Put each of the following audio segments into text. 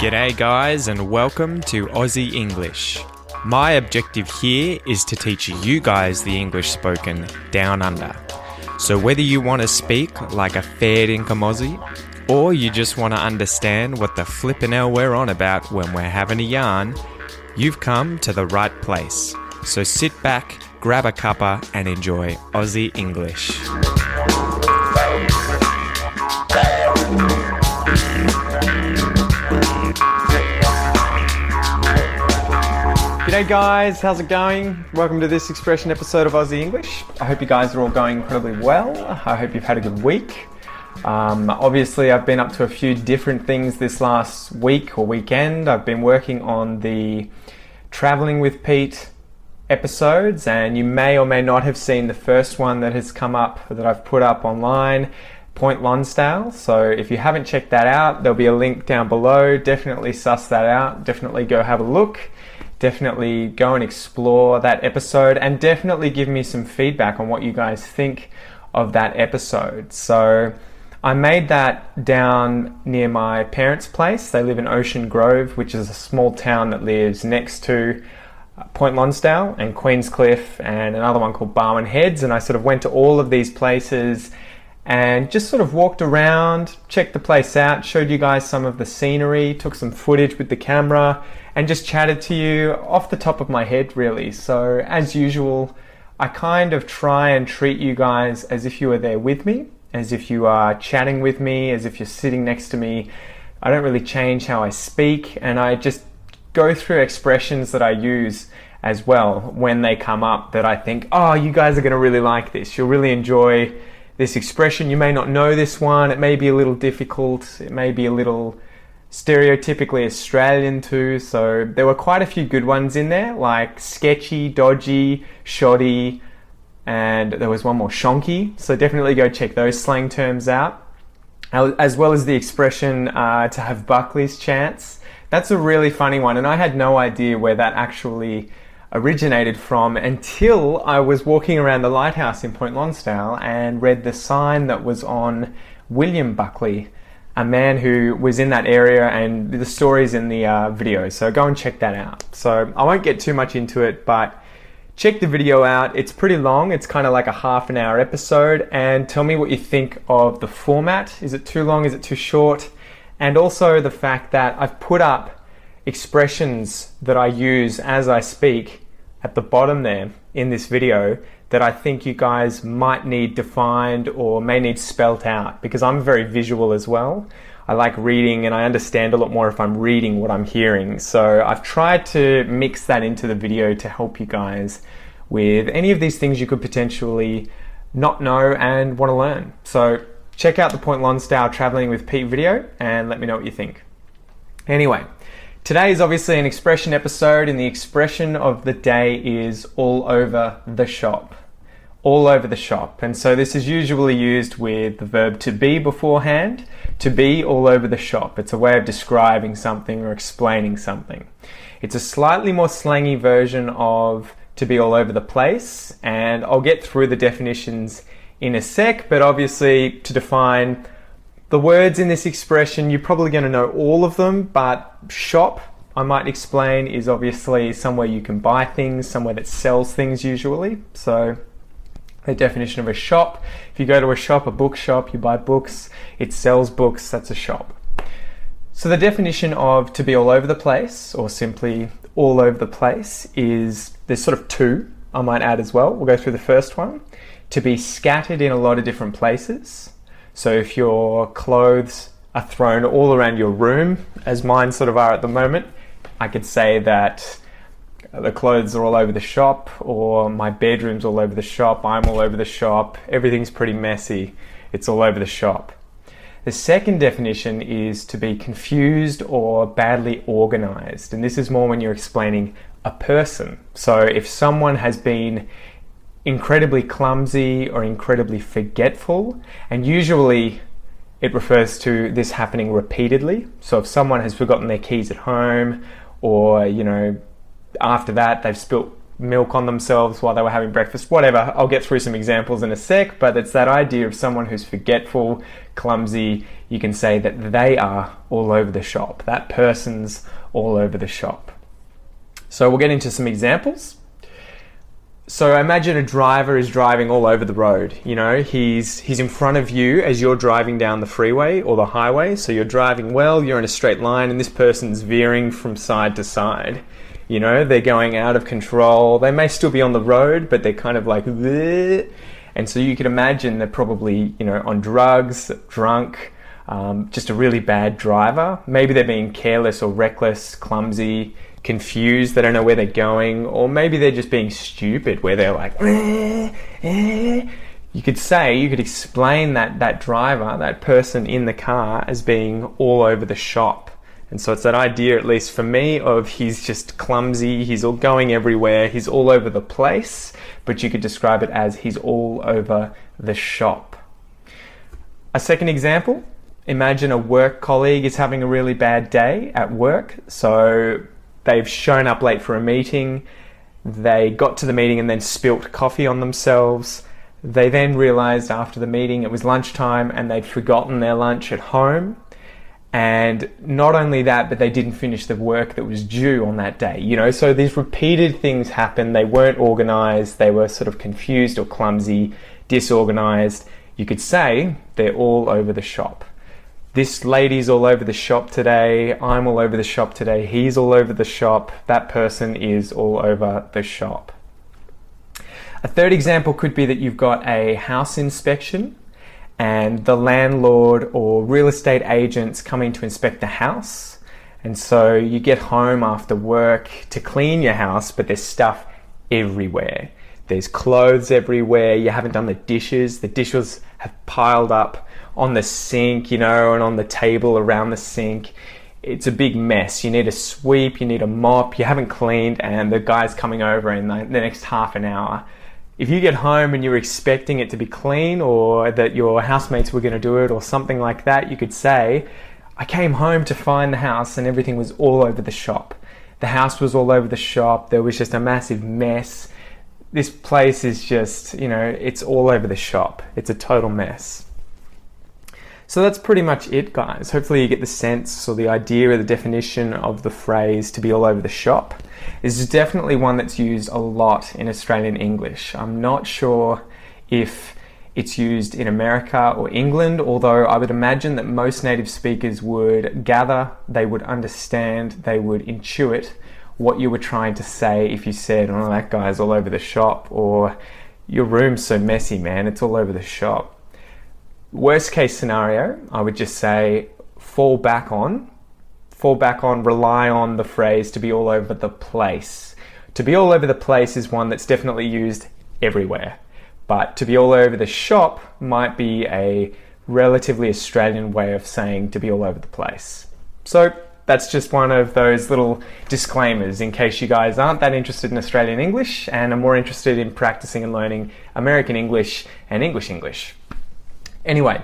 G'day guys and welcome to Aussie English. My objective here is to teach you guys the English spoken down under. So whether you want to speak like a fair dinkum Aussie or you just want to understand what the flippin' hell we're on about when we're having a yarn, you've come to the right place. So sit back, grab a cuppa and enjoy Aussie English. G'day guys, how's it going? Welcome to this expression episode of Aussie English. I hope you guys are all going incredibly well. I hope you've had a good week. Obviously I've been up to a few different things this last week or weekend. I've been working on the Traveling with Pete episodes, and you may or may not have seen the first one that has come up that I've put up online, Point Lonsdale. So if you haven't checked that out, there'll be a link down below. Definitely suss that out. Definitely go have a look. Definitely go and explore that episode and definitely give me some feedback on what you guys think of that episode. So I made that down near my parents' place. They live in Ocean Grove, which is a small town that lives next to Point Lonsdale and Queenscliff and another one called Barwon Heads. And I sort of went to all of these places and just sort of walked around, checked the place out, showed you guys some of the scenery, took some footage with the camera, and just chatted to you off the top of my head, really. So, as usual, I kind of try and treat you guys as if you were there with me, as if you are chatting with me, as if you're sitting next to me. I don't really change how I speak, and I just go through expressions that I use as well when they come up that I think, oh, you guys are going to really like this. You'll really enjoy this expression. You may not know this one. It may be a little difficult. It may be a little stereotypically Australian too. So there were quite a few good ones in there, like sketchy, dodgy, shoddy, and there was one more, shonky. So definitely go check those slang terms out, as well as the expression to have Buckley's chance. That's a really funny one, and I had no idea where that actually originated from until I was walking around the lighthouse in Point Lonsdale and read the sign that was on William Buckley, a man who was in that area, and the story's in the video, so go and check that out. So I won't get too much into it, but check the video out. It's pretty long. It's kind of like a half an hour episode, and tell me what you think of the format. Is it too long? Is it too short? And also the fact that I've put up expressions that I use as I speak at the bottom there in this video that I think you guys might need defined or may need spelt out, because I'm very visual as well. I like reading and I understand a lot more if I'm reading what I'm hearing. So I've tried to mix that into the video to help you guys with any of these things you could potentially not know and want to learn. So check out the Point Lonsdale Traveling with Pete video and let me know what you think. Anyway, today is obviously an expression episode, and the expression of the day is all over the shop. All over the shop. And so this is usually used with the verb to be beforehand. To be all over the shop. It's a way of describing something or explaining something. It's a slightly more slangy version of to be all over the place, and I'll get through the definitions in a sec, but obviously to define the words in this expression, you're probably going to know all of them, but shop, I might explain, is obviously somewhere you can buy things, somewhere that sells things usually. So the definition of a shop, if you go to a shop, a bookshop, you buy books, it sells books, that's a shop. So the definition of to be all over the place, or simply all over the place, is, there's sort of two I might add as well. We'll go through the first one. To be scattered in a lot of different places. So if your clothes are thrown all around your room, as mine sort of are at the moment, I could say that the clothes are all over the shop, or my bedroom's all over the shop, I'm all over the shop, everything's pretty messy, it's all over the shop. The second definition is to be confused or badly organized, and this is more when you're explaining a person. So if someone has been incredibly clumsy or incredibly forgetful, and usually it refers to this happening repeatedly. So if someone has forgotten their keys at home, or after that they've spilt milk on themselves while they were having breakfast, whatever. I'll get through some examples in a sec, but it's that idea of someone who's forgetful, clumsy. You can say that they are all over the shop. That person's all over the shop. So we'll get into some examples. So imagine a driver is driving all over the road. You know, he's in front of you as you're driving down the freeway or the highway. So you're driving well, you're in a straight line, and this person's veering from side to side. You know, they're going out of control. They may still be on the road, but they're kind of like, bleh. And so you can imagine they're probably, you know, on drugs, drunk, just a really bad driver. Maybe they're being careless or reckless, clumsy, confused, they don't know where they're going, or maybe they're just being stupid, where they're like, You could explain that driver, that person in the car, as being all over the shop. And so it's that idea, at least for me, of he's just clumsy, he's all going everywhere, he's all over the place, but you could describe it as he's all over the shop. A second example, imagine a work colleague is having a really bad day at work. So they've shown up late for a meeting, they got to the meeting and then spilt coffee on themselves. They then realized after the meeting it was lunchtime and they'd forgotten their lunch at home. And not only that, but they didn't finish the work that was due on that day. You know, so these repeated things happen. They weren't organized, they were sort of confused or clumsy, disorganized. You could say they're all over the shop. This lady's all over the shop today, I'm all over the shop today, he's all over the shop, that person is all over the shop. A third example could be that you've got a house inspection and the landlord or real estate agent's coming to inspect the house. And so you get home after work to clean your house, but there's stuff everywhere. There's clothes everywhere, you haven't done the dishes have piled up on the sink, you know, and on the table around the sink. It's a big mess. You need a sweep, you need a mop, you haven't cleaned, and the guy's coming over in the next half an hour. If you get home and you're expecting it to be clean, or that your housemates were going to do it or something like that, you could say, I came home to find the house and everything was all over the shop. The house was all over the shop, there was just a massive mess. This place is just, you know, it's all over the shop. It's a total mess. So that's pretty much it, guys. Hopefully you get the sense or the idea or the definition of the phrase to be all over the shop. This is definitely one that's used a lot in Australian English. I'm not sure if it's used in America or England, although I would imagine that most native speakers would gather, they would understand, they would intuit what you were trying to say if you said, oh, that guy's all over the shop, or your room's so messy, man, it's all over the shop. Worst case scenario, I would just say fall back on, rely on the phrase to be all over the place. To be all over the place is one that's definitely used everywhere, but to be all over the shop might be a relatively Australian way of saying to be all over the place. So that's just one of those little disclaimers in case you guys aren't that interested in Australian English and are more interested in practicing and learning American English and English. Anyway,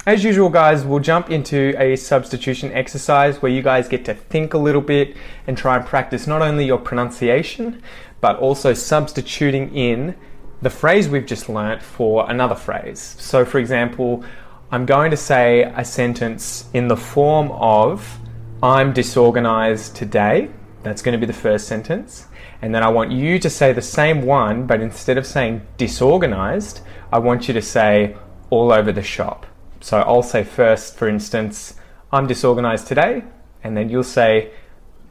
as usual, guys, we'll jump into a substitution exercise where you guys get to think a little bit and try and practice not only your pronunciation, but also substituting in the phrase we've just learnt for another phrase. So, for example, I'm going to say a sentence in the form of, I'm disorganized today. That's going to be the first sentence. And then I want you to say the same one, but instead of saying disorganized, I want you to say all over the shop. So I'll say first, for instance, I'm disorganized today, and then you'll say,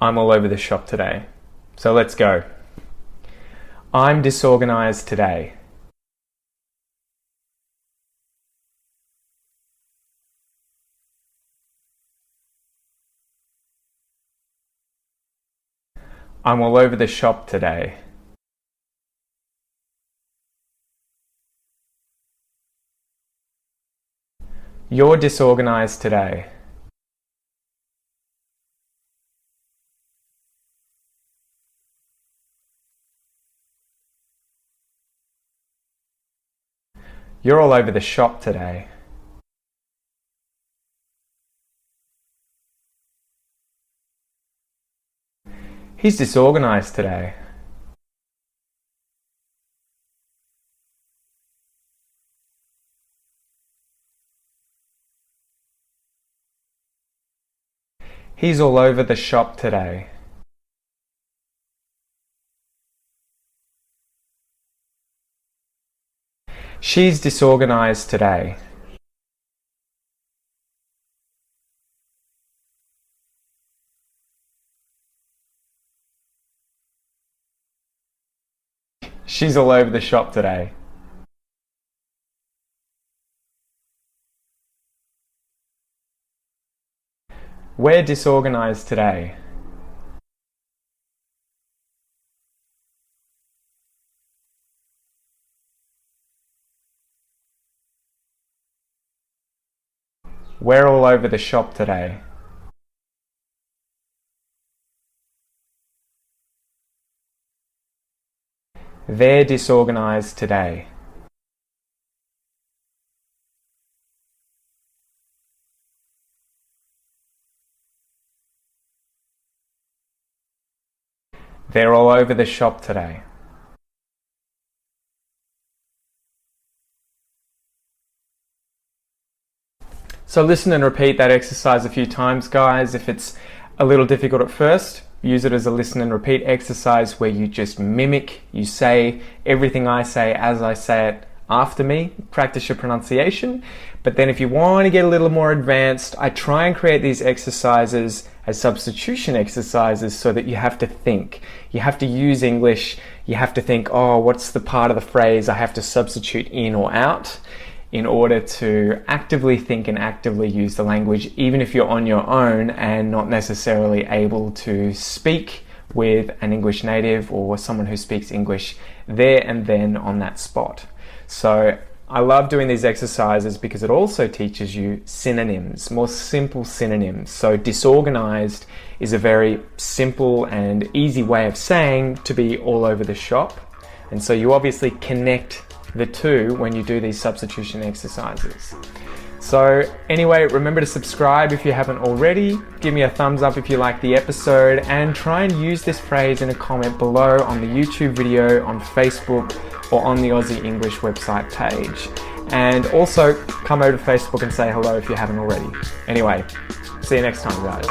I'm all over the shop today. So let's go. I'm disorganized today. I'm all over the shop today. You're disorganized today. You're all over the shop today. He's disorganized today. He's all over the shop today. She's disorganized today. She's all over the shop today. We're disorganized today. We're all over the shop today. They're disorganized today. They're all over the shop today. So listen and repeat that exercise a few times, guys. If it's a little difficult at first, use it as a listen and repeat exercise where you just mimic, you say everything I say as I say it after me, practice your pronunciation. But then if you want to get a little more advanced, I try and create these exercises as substitution exercises so that you have to think. You have to use English, you have to think, oh, what's the part of the phrase I have to substitute in or out in order to actively think and actively use the language, even if you're on your own and not necessarily able to speak with an English native or someone who speaks English there and then on that spot. So I love doing these exercises because it also teaches you synonyms, more simple synonyms. So disorganized is a very simple and easy way of saying to be all over the shop. And so you obviously connect the two when you do these substitution exercises. So anyway, remember to subscribe if you haven't already. Give me a thumbs up if you like the episode, and try and use this phrase in a comment below on the YouTube video, on Facebook, or on the Aussie English website page. And also come over to Facebook and say hello if you haven't already. Anyway, see you next time, guys.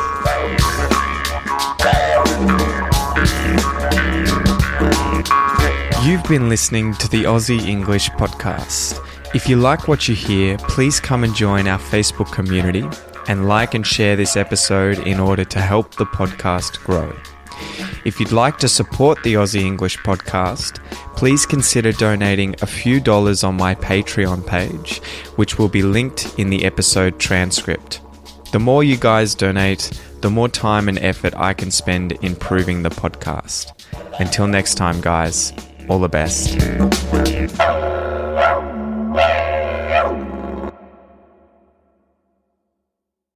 You've been listening to the Aussie English podcast. If you like what you hear, please come and join our Facebook community and like and share this episode in order to help the podcast grow. If you'd like to support the Aussie English podcast, please consider donating a few dollars on my Patreon page, which will be linked in the episode transcript. The more you guys donate, the more time and effort I can spend improving the podcast. Until next time, guys, all the best.